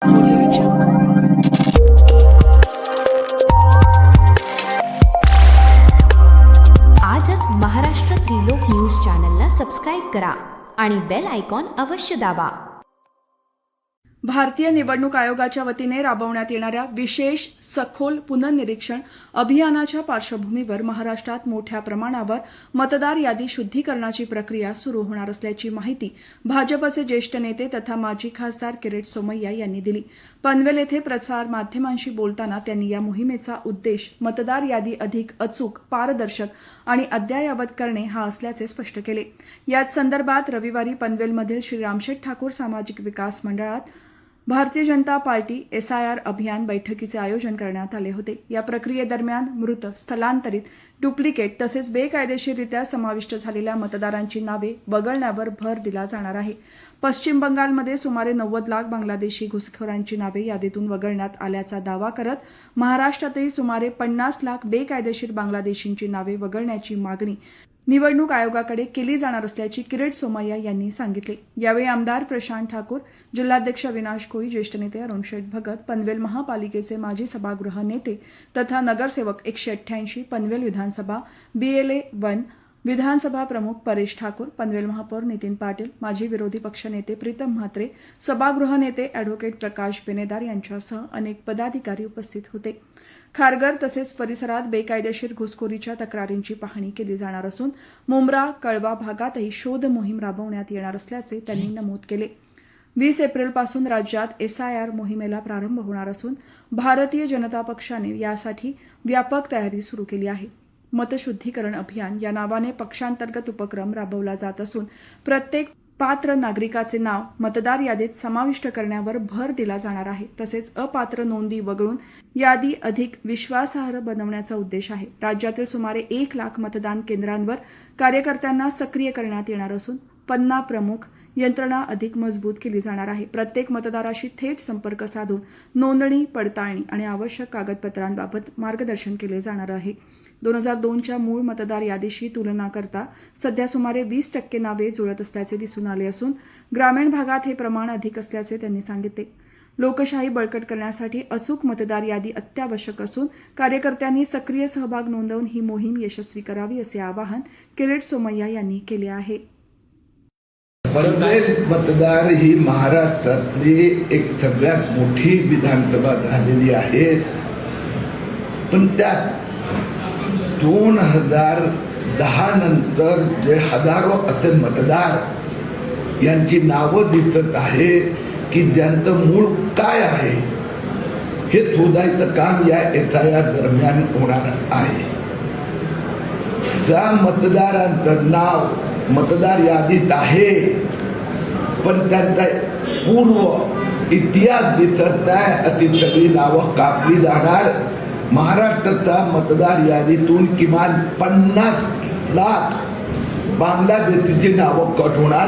आजच महाराष्ट्र त्रिलोक न्यूज चॅनलला सबस्क्राईब करा आणि बेल आयकॉन अवश्य दाबा। भारतीय निवडणूक आयोगाच्या वतीने राबवण्यात येणाऱ्या विशेष सखोल पुनर्निरीक्षण अभियानाच्या पार्श्वभूमीवर महाराष्ट्रात मोठ्या प्रमाणावर मतदार यादी शुद्धीकरणाची प्रक्रिया सुरू होणार असल्याची माहिती भाजपचे ज्येष्ठ नेते तथा माजी खासदार किरीट सोमय्या यांनी दिली। पनवेल येथे प्रसार माध्यमांशी बोलताना त्यांनी या मोहिमेचा उद्देश मतदार यादी अधिक अचूक, पारदर्शक आणि अद्ययावत करणे हा असल्याचे स्पष्ट केले। याच संदर्भात रविवारी पनवेलमधील श्री रामशेठ ठाकूर सामाजिक विकास मंडळात भारतीय जनता पार्टी SIR अभियान बैठकीचे आयोजन करण्यात आले होते। या प्रक्रियेदरम्यान मृत, स्थलांतरित, डुप्लिकेट तसेच बेकायदेशीररित्या समाविष्ट झालेल्या मतदारांची नावे वगळण्यावर भर दिला जाणार आहे। पश्चिम बंगालमध्ये सुमारे 90 लाख बांगलादेशी घुसखोरांची नावे यादीतून वगळण्यात आल्याचा दावा करत महाराष्ट्रातही सुमारे 50 लाख बेकायदेशीर बांगलादेशींची नावे वगळण्याची मागणी निवडणूक आयोगाकडे केली जाणार असल्याची किरीट सोमय्या यांनी सांगितले। यावेळी आमदार प्रशांत ठाकूर, जिल्हाध्यक्ष अविनाश कोळी, ज्येष्ठ नेते अरुण शेठ भगत, पनवेल महापालिकेचे माजी सभागृह नेते तथा नगरसेवक 188, पनवेल विधानसभा BLA 1 विधानसभा प्रमुख परेश ठाकूर, पनवेल महापौर नितीन पाटील, माजी विरोधी पक्षनेते प्रीतम म्हात्रे, सभागृह नेते ॲडव्होकेट प्रकाश बेनेदार यांच्यासह अनेक पदाधिकारी उपस्थित होते। खारघर तसेच परिसरात बेकायदेशीर घुसखोरीच्या तक्रारींची पाहणी केली जाणार असून मुंब्रा, कळवा भागातही शोध मोहीम राबवण्यात येणार असल्याचे त्यांनी नमूद केले। 20 एप्रिलपासून राज्यात SIR मोहिमेला प्रारंभ होणार असून भारतीय जनता पक्षाने यासाठी व्यापक तयारी सुरू केली आहे। मतशुद्धीकरण अभियान या नावाने पक्षांतर्गत उपक्रम राबवला जात असून प्रत्येक पात्र नागरिकाचे नाव मतदार यादीत समाविष्ट करण्यावर भर दिला जाणार आहे। तसेच अपात्र नोंदी वगळून यादी अधिक विश्वासार्ह बनवण्याचा उद्देश आहे। राज्यातील सुमारे 1 लाख मतदान केंद्रांवर कार्यकर्त्यांना सक्रिय करण्यात येणार असून 50 प्रमुख यंत्रणा अधिक मजबूत केली जाणार आहे। प्रत्येक मतदाराशी थेट संपर्क साधून नोंदणी, पडताळणी आणि आवश्यक कागदपत्रांबाबत मार्गदर्शन केले जाणार आहे। 2002च्या मूळ मतदार यादीशी तुलना करता सध्या सुमारे 20% नावे जुळत असल्याचे दिसून आले असून ग्रामीण भागात हे प्रमाण अधिक असल्याचे त्यांनी सांगितले। लोकशाही बळकट करण्यासाठी अचूक मतदार यादी अत्यावश्यक असून कार्यकर्त्यांनी सक्रिय सहभाग नोंदवून ही मोहीम यशस्वी करावी असे आवाहन किरीट सोमय्या यांनी केले आहे। पनवेल मतदार ही महाराष्ट्रातली एक सगळ्यात मोठी विधानसभा झालेली आहे, पण त्यात 2010 नंतर जे हजारो असे मतदार यांची नावं दिसत आहे की ज्यांचं मूळ काय आहे हे शोधायचं काम या SIR दरम्यान होणार आहे। ज्या मतदारांचं नाव मतदार यादीत आहे पण त्यांचा पूर्व इतिहास दिसत नाही अशी सगळी नावं कापली जाणार। महाराष्ट्राच्या मतदार यादीतून किमान 50 लाख बांगलादेशीची नावं कट होणार।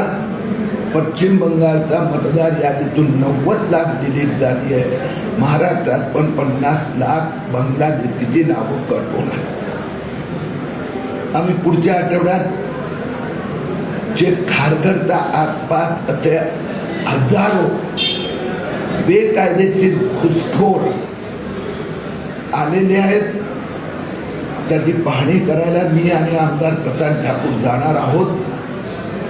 पश्चिम बंगालच्या मतदार यादीतून 90 लाख डिलीट झाली आहे। महाराष्ट्रात पण 50 लाख बांगलादेशीची नावं कट होणार। आम्ही पुढच्या आठवड्यात जे खारघरच्या आसपास असे हजारो बेकायदेशीर घुसखोर आलेले आहेत त्याची पाहणी करायला मी आणि आमदार प्रशांत ठाकूर जाणार आहोत।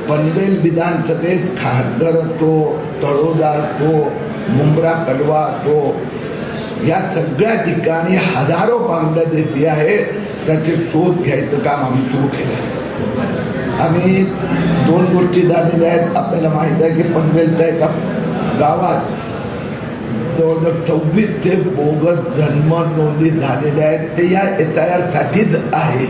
पनवेल विधानसभेत खारघर असो, तळोदा असो, मुंब्रा, कळवा असो, या सगळ्या ठिकाणी हजारो बांगलादेशी आहे, त्याचे शोध घ्यायचं काम आम्ही सुरू केलं आहे। आम्ही 2 गोष्टी झालेल्या आहेत। आपल्याला माहिती आहे की पनवेलच्या एका गावात जवळजवळ 26 बोगस जन्म नोंदी झालेल्या आहेत। ते या SIR साठीच आहे।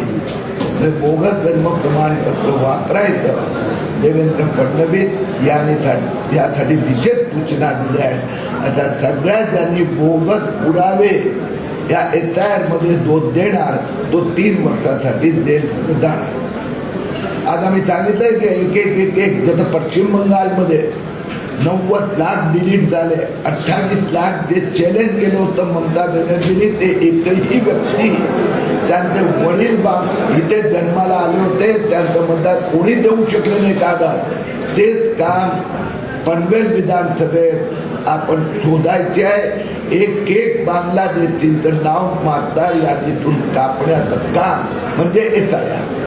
बोगस जन्म प्रमाणपत्र वापरायचं देवेंद्र फडणवीस यांनी यासाठी विशेष सूचना दिल्या आहेत। आता सगळ्या ज्यांनी बोगस पुरावे या SIR मध्ये जो देणार तो 3 वर्षासाठी जेल जाणार। आज आम्ही सांगितलंय की एक जसं पश्चिम बंगालमध्ये 90 लाख डिलीट झाले, 28 लाख जे चॅलेंज केलं होतं ममता बॅनर्जींनी, ते एकही व्यक्ती त्यांचे वडील इथे जन्माला आले होते त्यांचं मतदार कोणी देऊ शकले नाही कागद, तेच काम पनवेल विधानसभेत आपण शोधायचे आहे. एक बांगलादेशींचं नाव मतदार यादीतून कापण्याचं काम म्हणजे SIR.